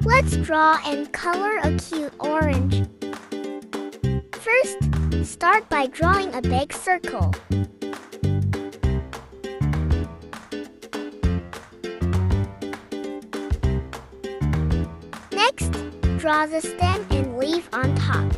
Let's draw and color a cute orange. First, start by drawing a big circle. Next, draw the stem and leaf on top.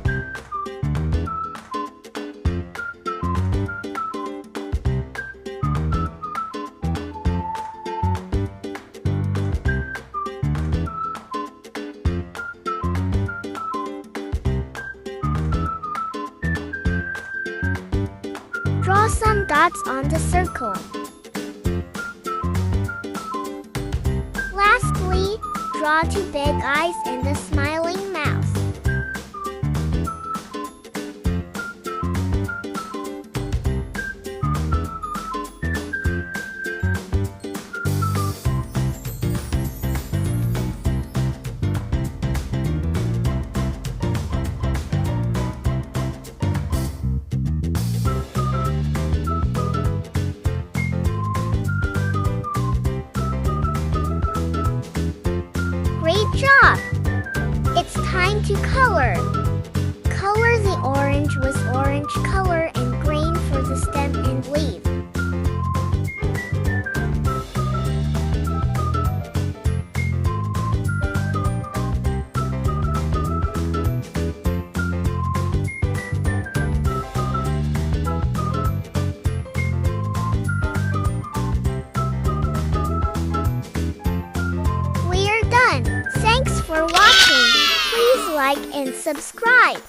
Draw some dots on the circle. Lastly, draw two big eyes and a smiling mouth. Great job! It's time to color. Color the orange with orange color and green for the stem and leaf. We're done! Thanks for watching. Please like and subscribe.